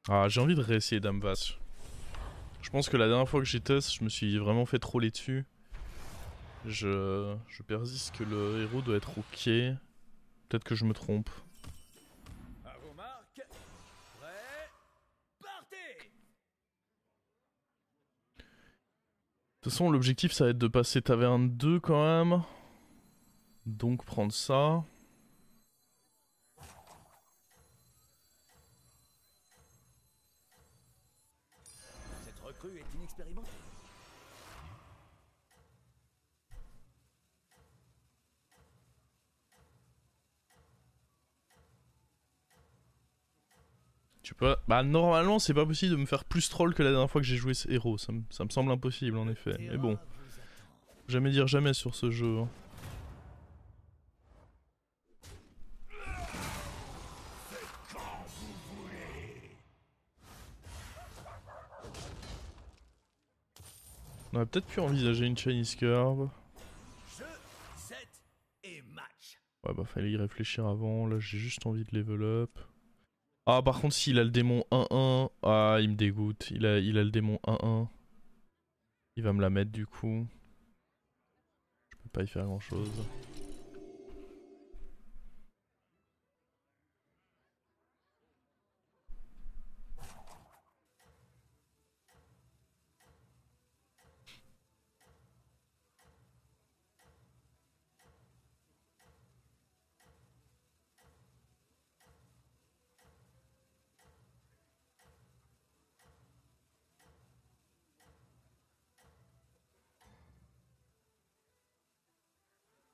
Ah, j'ai envie de réessayer Dame Vache. Je pense que la dernière fois que j'ai testé, je me suis vraiment fait troller dessus. Je persiste que le héros doit être ok. Peut-être que je me trompe. À vos marques, prêts, partez! De toute façon, l'objectif ça va être de passer taverne 2 quand même. Donc prendre ça. Cette recrue est inexpérimentée. Tu peux. Bah, normalement, c'est pas possible de me faire plus troll que la dernière fois que j'ai joué ce héros. Ça me semble impossible en effet. Mais bon, Vous attend. jamais dire jamais sur ce jeu. Hein. On aurait peut-être pu envisager une Chinese Curve. Jeu, set et match. Ouais, bah, fallait y réfléchir avant. Là, j'ai juste envie de level up. Ah, par contre, s'il a le démon 1-1, ah, il me dégoûte. Il a le démon 1-1. Il va me la mettre du coup. Je peux pas y faire grand chose.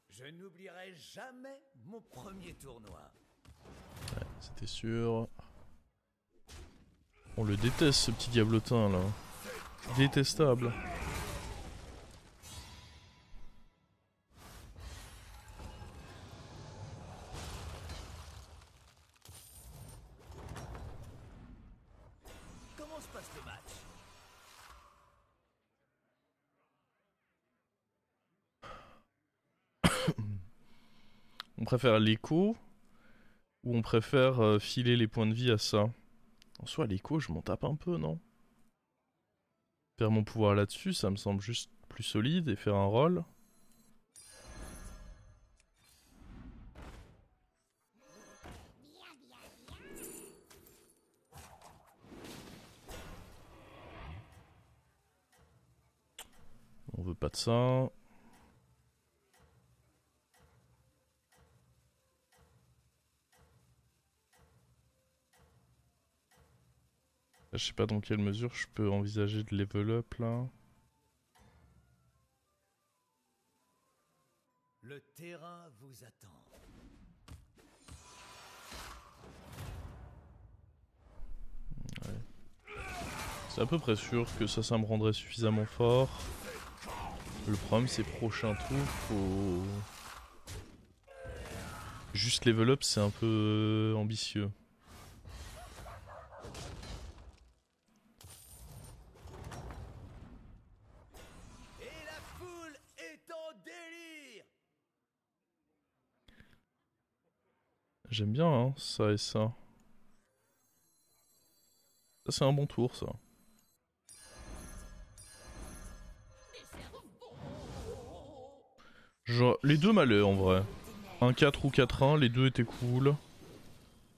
Je n'oublierai jamais mon premier tournoi. C'était sûr. On le déteste ce petit diablotin là. Détestable. Comment se passe le match? On préfère l'écho ou on préfère filer les points de vie à ça. En soi, l'écho, je m'en tape un peu, non? Faire mon pouvoir là-dessus, ça me semble juste plus solide et faire un roll. On veut pas de ça. Je sais pas dans quelle mesure je peux envisager de level up là. Le terrain vous attend. C'est à peu près sûr que ça me rendrait suffisamment fort. Le problème c'est prochain tour, faut... Juste level up c'est un peu ambitieux. Et la foule est en délire. J'aime bien hein, ça et ça. Ça c'est un bon tour ça. Genre, les deux m'allaient en vrai. 1-4 ou 4-1, les deux étaient cool.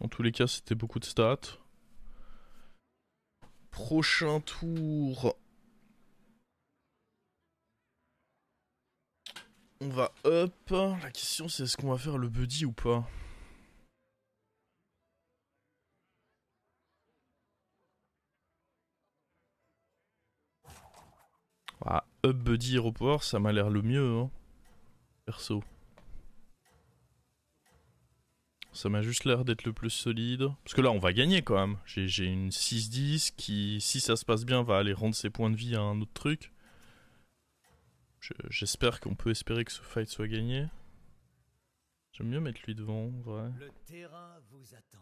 En tous les cas, c'était beaucoup de stats. Prochain tour. On va up. La question c'est est-ce qu'on va faire le buddy ou pas? Ah, up buddy hero power, ça m'a l'air le mieux, hein. Perso. Ça m'a juste l'air d'être le plus solide. Parce que là, on va gagner quand même. J'ai une 6-10 qui, si ça se passe bien, va aller rendre ses points de vie à un autre truc. J'espère qu'on peut espérer que ce fight soit gagné. J'aime mieux mettre lui devant, en vrai. Le terrain vous attend.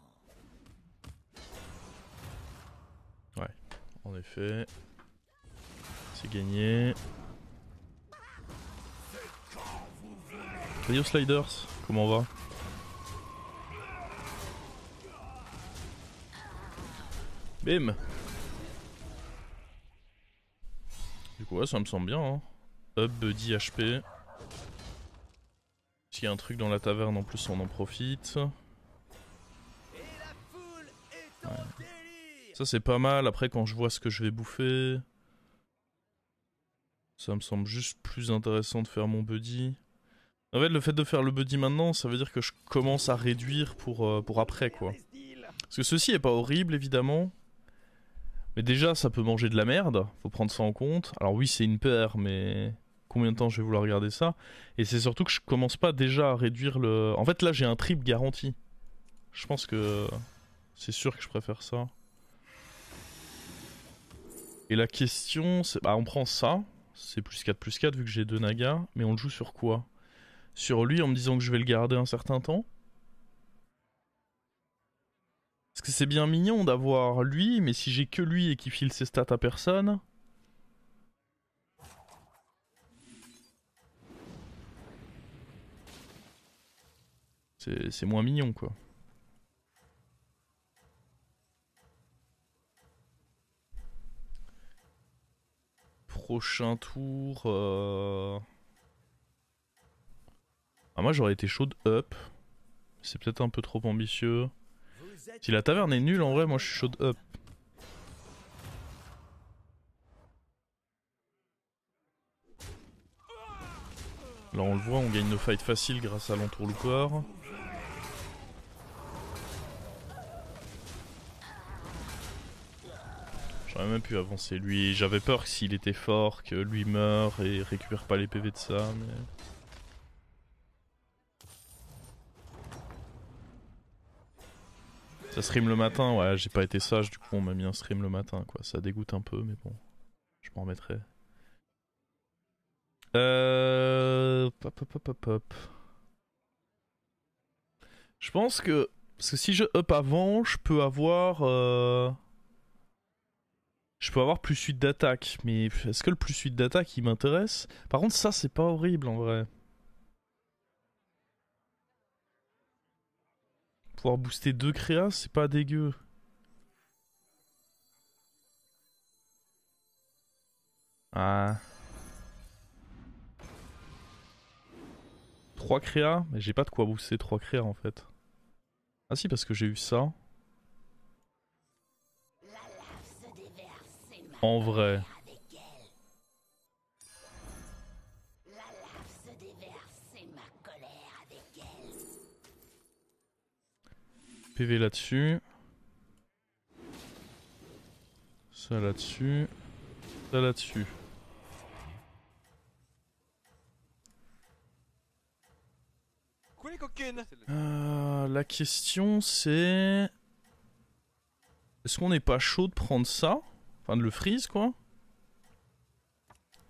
Ouais, en effet. C'est gagné. Rio Sliders, comment on va? Bim. Du coup ouais ça me semble bien hein. Up, buddy, HP. S'il y a un truc dans la taverne en plus on en profite. Et la foule est en délire. Ça c'est pas mal, après quand je vois ce que je vais bouffer... Ça me semble juste plus intéressant de faire mon buddy. En fait le fait de faire le buddy maintenant ça veut dire que je commence à réduire pour après quoi. Parce que ceci est pas horrible évidemment. Mais déjà ça peut manger de la merde, faut prendre ça en compte. Alors oui c'est une paire mais combien de temps je vais vouloir regarder ça. Et c'est surtout que je commence pas déjà à réduire le... En fait là j'ai un trip garanti. Je pense que c'est sûr que je préfère ça. Et la question c'est... Bah on prend ça, c'est +4/+4 vu que j'ai 2 nagas. Mais on le joue sur quoi? Sur lui en me disant que je vais le garder un certain temps? Parce que c'est bien mignon d'avoir lui, mais si j'ai que lui et qu'il file ses stats à personne... C'est moins mignon quoi. Prochain tour... Ah moi j'aurais été chaud de up. C'est peut-être un peu trop ambitieux. Si la taverne est nulle en vrai moi je suis chaud de up. Là on le voit, on gagne nos fights faciles grâce à l'entourloupeur. J'aurais même pu avancer lui, j'avais peur que s'il était fort, que lui meure et récupère pas les PV de ça, mais... Ça stream le matin, ouais j'ai pas été sage, du coup on m'a mis un stream le matin quoi, ça dégoûte un peu mais bon, je m'en remettrai. Hop hop hop hop hop. Je pense que... Parce que si je up avant, je peux avoir... Je peux avoir +8 d'attaque, mais est-ce que le +8 d'attaque il m'intéresse? Par contre ça c'est pas horrible en vrai. Pouvoir booster 2 créas c'est pas dégueu. Ah. 3 créas? Mais j'ai pas de quoi booster 3 créas en fait. Ah si parce que j'ai eu ça. En vrai. PV là-dessus. Ça là-dessus. Ça là-dessus. La question c'est... Est-ce qu'on n'est pas chaud de prendre ça? Enfin de le freeze quoi.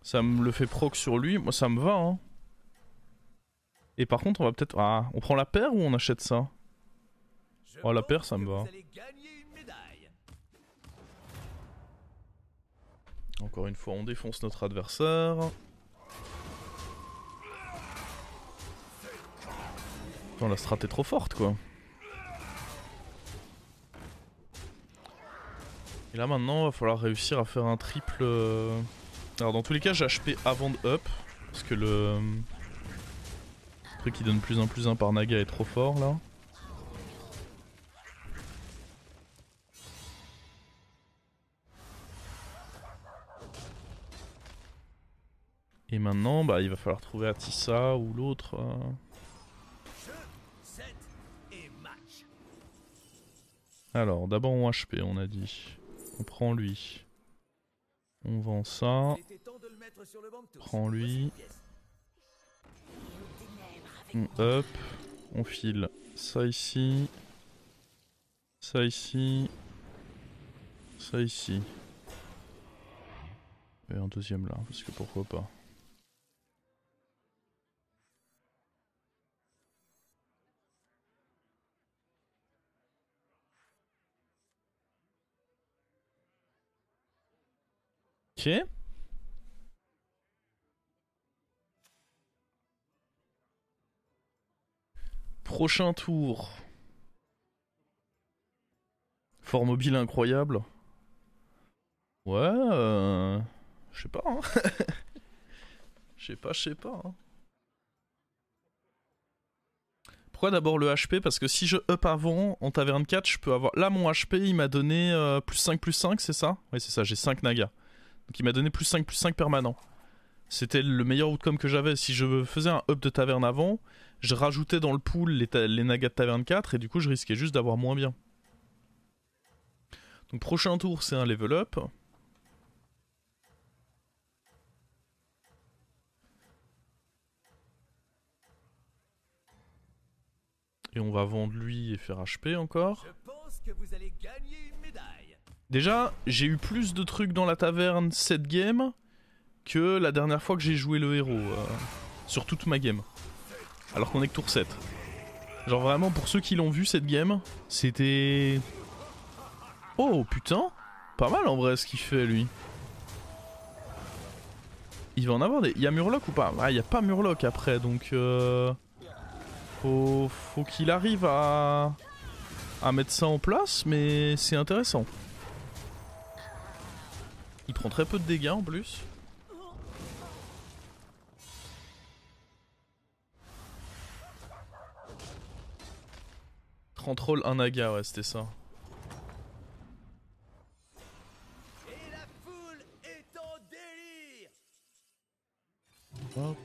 Ça me le fait proc sur lui, moi ça me va hein. Et par contre on va peut-être... Ah, on prend la paire ou on achète ça? Oh la paire ça me va. Encore une fois on défonce notre adversaire. Non, la strat est trop forte quoi. Et là maintenant il va falloir réussir à faire un triple... Alors dans tous les cas j'ai HP avant de up. Parce que le truc qui donne +1/+1 par naga est trop fort là. Et maintenant bah il va falloir trouver Atissa ou l'autre. Alors d'abord on HP on a dit. On prend lui. On vend ça. Prend lui. On up. On file ça ici. Ça ici. Ça ici. Et un deuxième là, parce que pourquoi pas. Ok. Prochain tour. Fort mobile incroyable. Ouais, je sais pas, hein. Je sais pas, hein. Pourquoi d'abord le HP? Parce que si je up avant, en taverne 4, je peux avoir... Là, mon HP, il m'a donné plus 5, c'est ça? Oui, c'est ça, j'ai 5 nagas. Donc il m'a donné plus 5 permanent. C'était le meilleur outcome que j'avais. Si je faisais un up de taverne avant, je rajoutais dans le pool les nagas de taverne 4, et du coup, je risquais juste d'avoir moins bien. Donc prochain tour, c'est un level up. Et on va vendre lui et faire HP encore. Je pense que vous allez gagner une médaille. Déjà, j'ai eu plus de trucs dans la taverne cette game que la dernière fois que j'ai joué le héros. Sur toute ma game. Alors qu'on est que tour 7. Genre vraiment, pour ceux qui l'ont vu cette game, c'était... Oh putain, pas mal en vrai ce qu'il fait lui. Il va en avoir des... Y'a Murloc ou pas? Ah, y'a pas Murloc après, donc faut qu'il arrive à mettre ça en place, mais c'est intéressant. Il prend très peu de dégâts en plus. Troll un naga, ouais, c'était ça. Et la foule est en délire. Hop.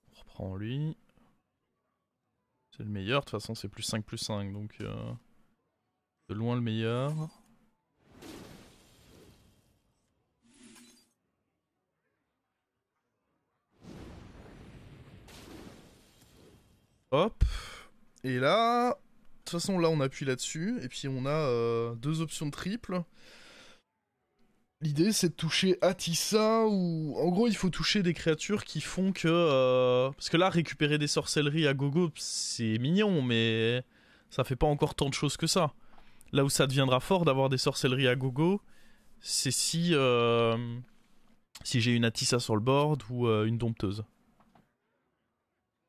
On reprend lui. C'est le meilleur, de toute façon c'est plus 5, donc de loin le meilleur. Hop. Et là, de toute façon là on appuie là-dessus, et puis on a deux options de triple. L'idée c'est de toucher Atissa, ou en gros il faut toucher des créatures qui font que... Parce que là récupérer des sorcelleries à gogo c'est mignon, mais ça fait pas encore tant de choses que ça. Là où ça deviendra fort d'avoir des sorcelleries à gogo, c'est si j'ai une Atissa sur le board ou une dompteuse.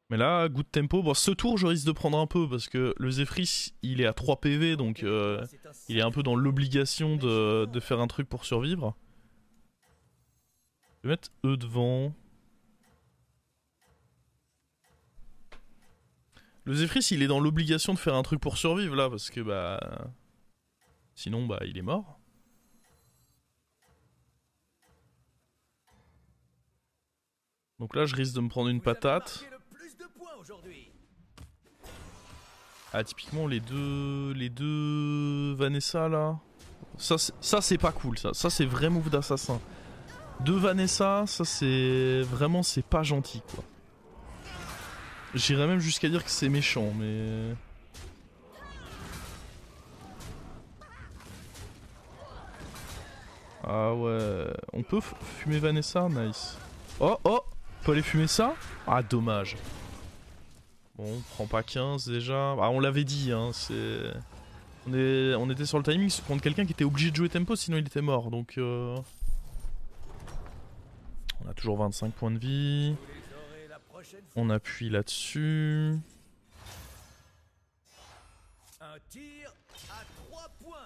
Mais là, good tempo. Bon, ce tour, je risque de prendre un peu parce que le Zephrys, il est à 3 PV, donc il est un peu dans l'obligation de faire un truc pour survivre. Je vais mettre eux devant. Le Zephrys, il est dans l'obligation de faire un truc pour survivre là parce que bah. Sinon, bah, il est mort. Donc là, je risque de me prendre une patate. Ah, typiquement, les deux Vanessa là. Ça c'est pas cool, ça. Ça, c'est vrai move d'assassin. Deux Vanessa, ça c'est. Vraiment, c'est pas gentil quoi. J'irais même jusqu'à dire que c'est méchant, mais. Ah ouais. On peut fumer Vanessa? Nice. Oh, oh! On peut aller fumer ça? Ah, dommage. Bon, on prend pas 15 déjà. Ah, on l'avait dit, hein, c'est... On était sur le timing contre quelqu'un qui était obligé de jouer tempo, sinon il était mort, donc... On a toujours 25 points de vie. On appuie là-dessus. Un tir à 3 points.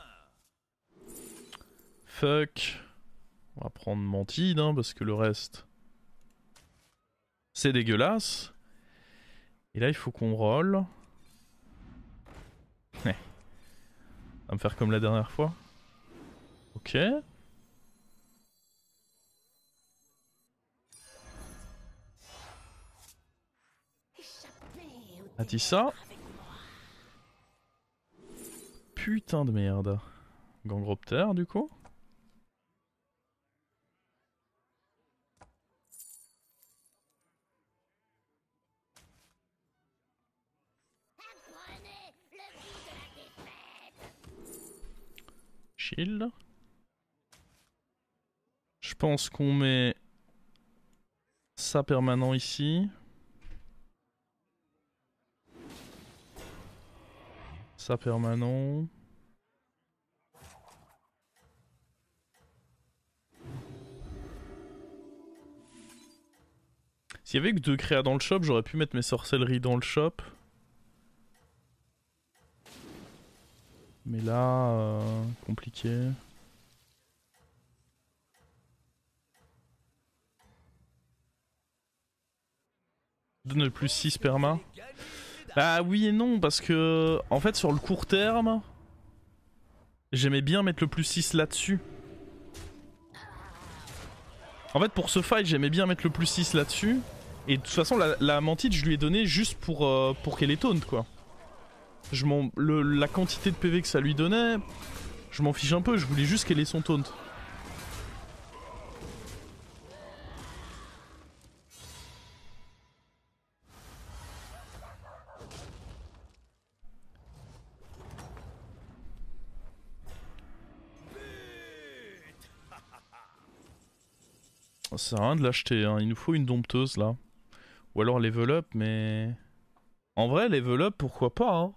Fuck. On va prendre Mantide, hein, parce que le reste... C'est dégueulasse. Et là, il faut qu'on roll. Ouais. Va me faire comme la dernière fois. Ok. A dit ça. Putain de merde. Gangropter, du coup. Shield. Je pense qu'on met ça permanent ici. Ça permanent. S'il y avait que 2 créas dans le shop, j'aurais pu mettre mes sorcelleries dans le shop. Mais là, compliqué. Donne le plus 6 perma. Bah oui et non, parce que en fait sur le court terme, j'aimais bien mettre le plus 6 là-dessus. En fait pour ce fight j'aimais bien mettre le plus 6 là-dessus. Et de toute façon la mantide je lui ai donné juste pour qu'elle est taunt quoi. La quantité de PV que ça lui donnait, je m'en fiche un peu, je voulais juste qu'elle ait son taunt. Ça sert à rien de l'acheter, hein. Il nous faut une dompteuse là. Ou alors level up, mais... En vrai, level up, pourquoi pas, hein.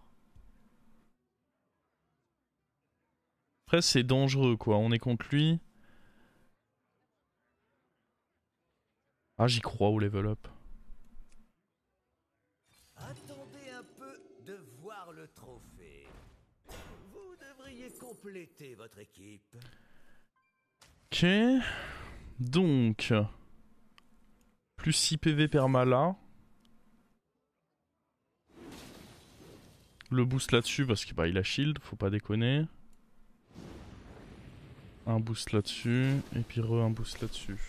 Après, c'est dangereux, quoi. On est contre lui. Ah, j'y crois au level up. Attendez un peu de voir le trophée. Vous devriez compléter votre équipe. Ok. Donc... Plus 6 PV perma là. Le boost là-dessus parce qu'il il a shield, faut pas déconner. Un boost là-dessus, et puis un boost là-dessus.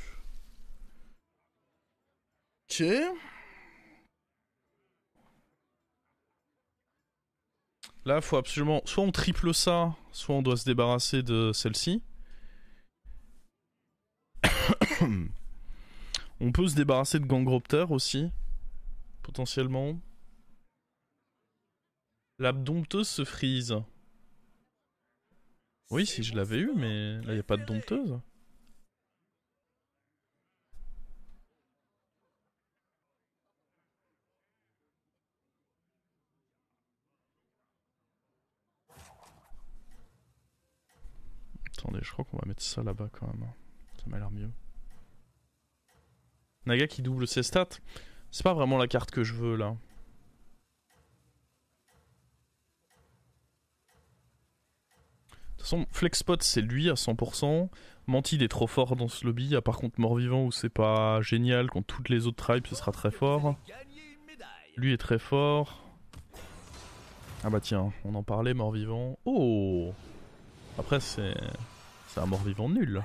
Ok. Là, faut absolument... Soit on triple ça, soit on doit se débarrasser de celle-ci. On peut se débarrasser de Gangropter aussi, potentiellement. La dompteuse se freeze. Oui, si je l'avais eu, mais là, il n'y a pas de dompteuse. Attendez, je crois qu'on va mettre ça là-bas quand même. Ça m'a l'air mieux. Naga qui double ses stats. C'est pas vraiment la carte que je veux là. De toute façon, Flexpot c'est lui à 100%. Mantid est trop fort dans ce lobby. À par contre, Mort-Vivant où c'est pas génial, contre toutes les autres tribes ce sera très fort. Lui est très fort. Ah bah tiens, on en parlait, Mort-Vivant. Oh! Après c'est un Mort-Vivant nul.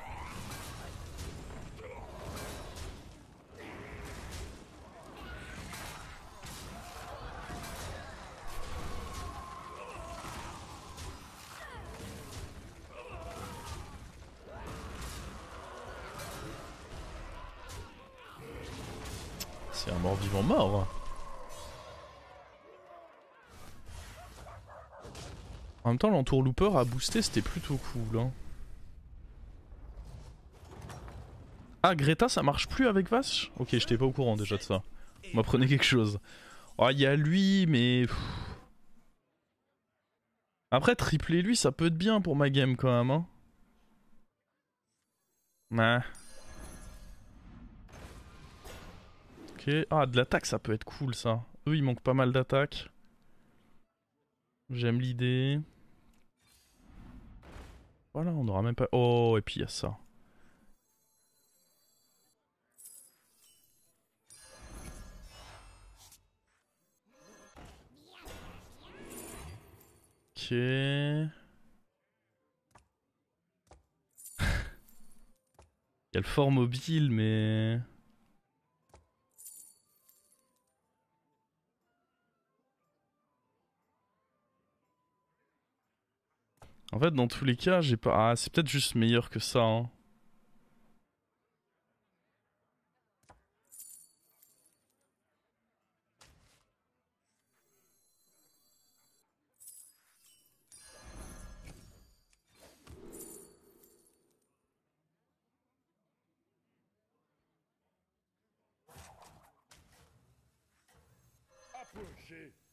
C'est un mort-vivant mort. En même temps, l'entourlooper à booster, c'était plutôt cool. Hein. Ah, Greta, ça marche plus avec Vache? Ok, j'étais pas au courant déjà de ça. On m'apprenait quelque chose. Oh, il y a lui, mais... Après, tripler lui, ça peut être bien pour ma game quand même. Hein. Nah. Ok. Ah, de l'attaque, ça peut être cool, ça. Eux, il manque pas mal d'attaque. J'aime l'idée. Voilà, on aura même pas... Oh, et puis il y a ça. Ok. Il y a le fort mobile, mais... En fait, dans tous les cas, j'ai pas... Ah, c'est peut-être juste meilleur que ça, hein.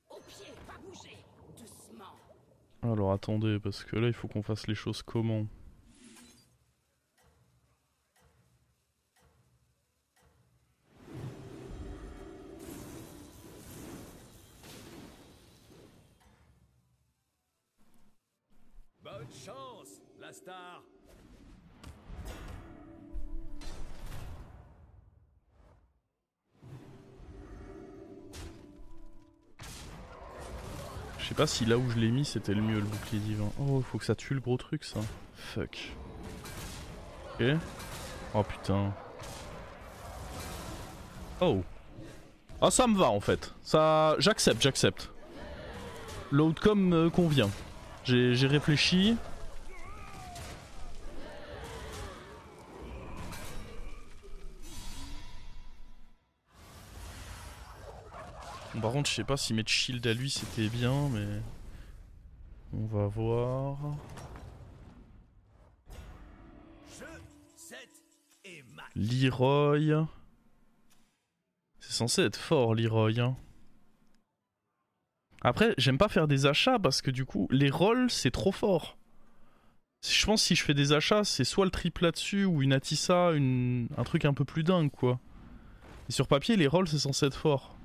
Au pied, pas bouger. Doucement. Alors attendez, parce que là, il faut qu'on fasse les choses comment? Bonne chance, la star. Je sais pas si là où je l'ai mis c'était le mieux le bouclier divin. Oh, faut que ça tue le gros truc ça. Fuck. Ok. Oh putain. Oh. Ah ça me va en fait. Ça, j'accepte. L'outcome me convient. J'ai réfléchi. Bon, par contre je sais pas si mettre shield à lui c'était bien mais... On va voir... Leroy... C'est censé être fort Leroy hein. Après j'aime pas faire des achats parce que du coup les rolls c'est trop fort. Je pense que si je fais des achats c'est soit le triple là-dessus ou une Atissa, un truc un peu plus dingue quoi. Et sur papier les rolls c'est censé être fort.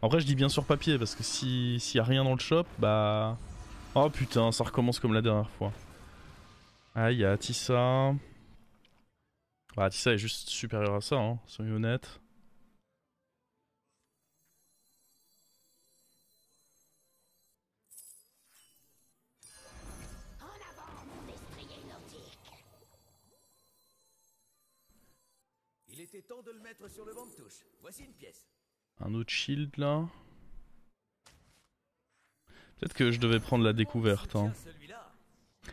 En vrai je dis bien sur papier parce que s'il y a rien dans le shop bah... Oh putain ça recommence comme la dernière fois. Ah il y a Atissa. Bah Atissa est juste supérieur à ça hein, soyons honnêtes. Il était temps de le mettre sur le banc de touche. Voici une pièce. Un autre shield là. Peut-être que je devais prendre la découverte hein.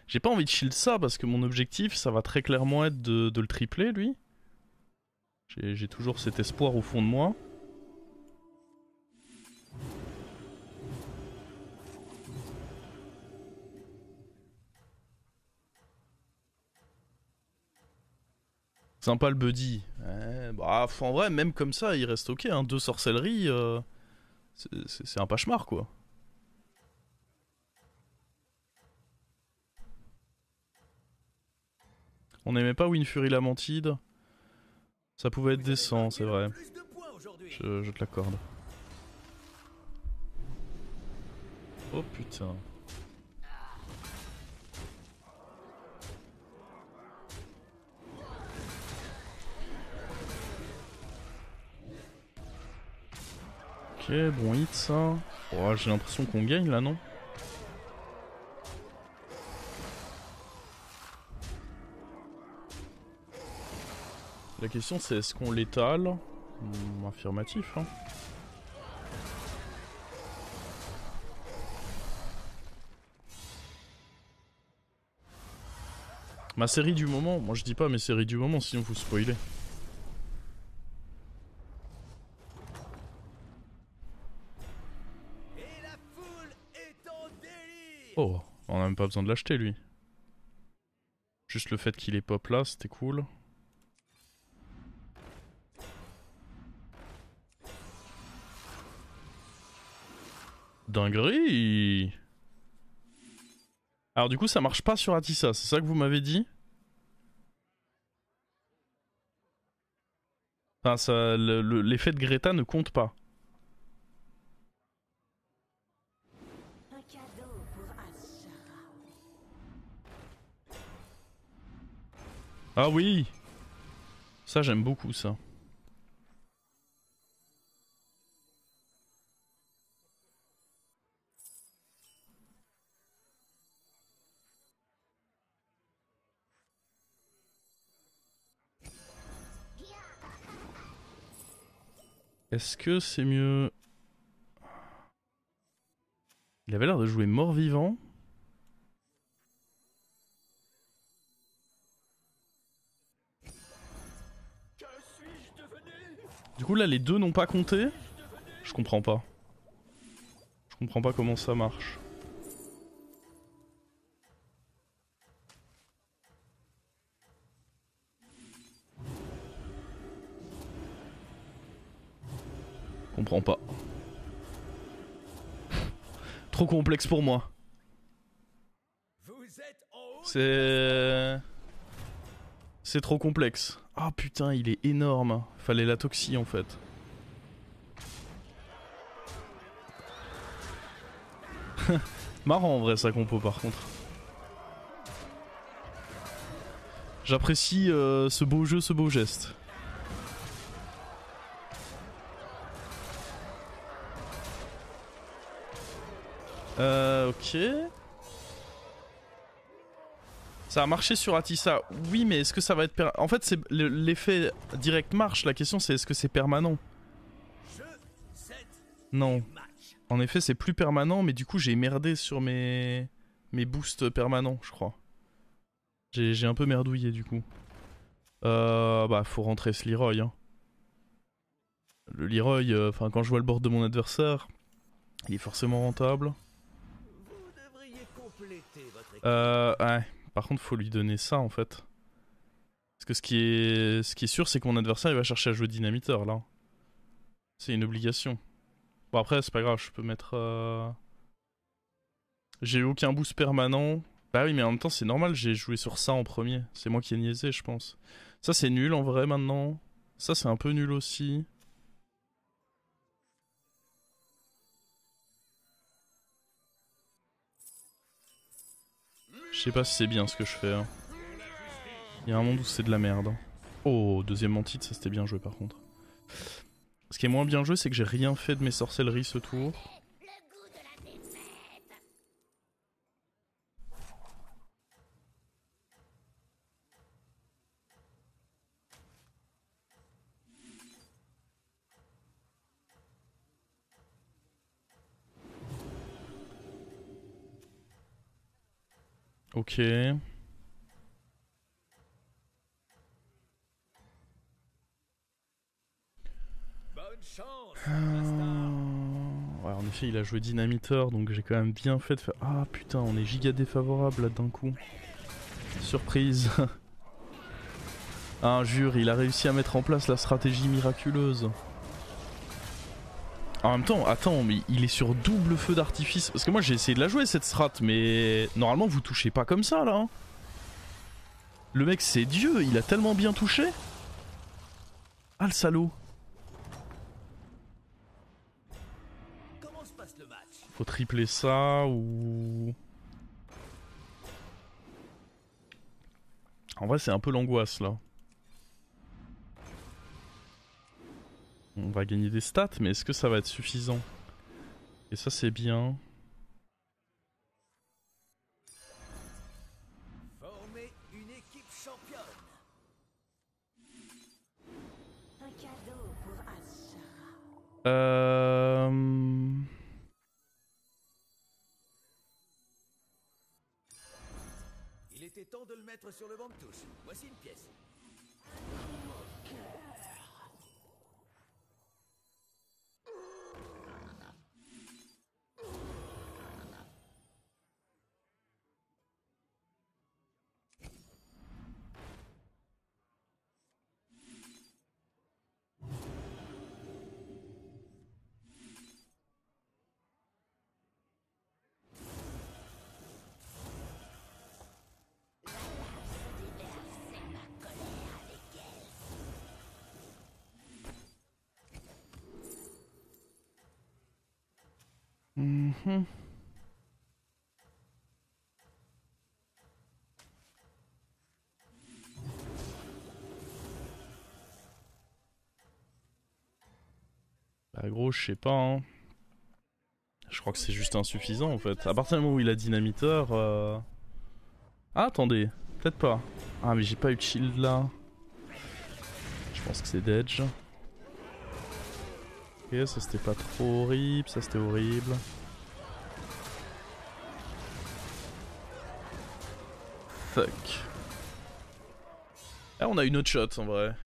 J'ai pas envie de shield ça parce que mon objectif ça va très clairement être de le tripler lui. J'ai toujours cet espoir au fond de moi. Sympa le buddy. Bah, en vrai même comme ça il reste ok hein. 2 sorcelleries c'est un pachemar quoi. On n'aimait pas Windfury Lamentide. Ça pouvait être décent, c'est vrai. Je te l'accorde. Oh putain. Ok, bon hit ça. Oh, j'ai l'impression qu'on gagne là, non? La question c'est est-ce qu'on l'étale? Affirmatif hein. Ma série du moment, moi je dis pas mes séries du moment sinon vous spoilez. Oh, on a même pas besoin de l'acheter lui. Juste le fait qu'il est pop là, c'était cool. Dinguerie. Alors du coup ça marche pas sur Atissa, c'est ça que vous m'avez dit? Enfin l'effet de Greta ne compte pas. Un cadeau pour Ashara. Ah oui. Ça j'aime beaucoup ça. Est-ce que c'est mieux... Il avait l'air de jouer mort-vivant. Du coup là les deux n'ont pas compté. Je comprends pas. Je comprends pas comment ça marche. Je comprends pas. Trop complexe pour moi. C'est trop complexe. Ah putain, il est énorme. Fallait la toxie en fait. Marrant en vrai sa compo par contre. J'apprécie ce beau jeu, ce beau geste. Ok. Ça a marché sur Atissa. Oui, mais est-ce que ça va être... En fait, l'effet direct marche. La question, c'est est-ce que c'est permanent? Non. En effet, c'est plus permanent, mais du coup, j'ai merdé sur mes boosts permanents, je crois. J'ai un peu merdouillé, du coup. Bah, faut rentrer ce Leroy. Hein. Le Leroy, enfin, quand je vois le board de mon adversaire, il est forcément rentable. Ouais. Par contre, faut lui donner ça, en fait. Parce que ce qui est sûr, c'est que mon adversaire, il va chercher à jouer dynamiteur, là. C'est une obligation. Bon, après, c'est pas grave, je peux mettre... J'ai eu aucun boost permanent. Bah oui, mais en même temps, c'est normal, j'ai joué sur ça en premier. C'est moi qui ai niaisé, je pense. Ça, c'est nul, en vrai, maintenant. Ça, c'est un peu nul aussi. Je sais pas si c'est bien ce que je fais. Hein. Il y a un monde où c'est de la merde. Oh, deuxième mantide, ça c'était bien joué par contre. Ce qui est moins bien joué, c'est que j'ai rien fait de mes sorcelleries ce tour. Ok. Ouais, en effet, il a joué dynamiteur, donc j'ai quand même bien fait de faire... Ah putain, on est giga défavorable là d'un coup. Surprise. Ah, jure, il a réussi à mettre en place la stratégie miraculeuse. En même temps, attends, mais il est sur double feu d'artifice. Parce que moi j'ai essayé de la jouer cette strat, mais normalement vous touchez pas comme ça là. Hein. Le mec c'est Dieu, il a tellement bien touché. Ah le salaud. Faut tripler ça ou... En vrai c'est un peu l'angoisse là. On va gagner des stats, mais est-ce que ça va être suffisant? Et ça c'est bien. Former une équipe championne. Un cadeau pour Ashara. Il était temps de le mettre sur le banc de touche. Voici une pièce. Bah gros, je sais pas hein. Je crois que c'est juste insuffisant en fait. À partir du moment où il a dynamiteur... Ah attendez, peut-être pas. Ah mais j'ai pas eu de shield là. Je pense que c'est d'edge. Ok, ça c'était pas trop horrible, ça c'était horrible. Fuck. Ah on a une autre shot en vrai.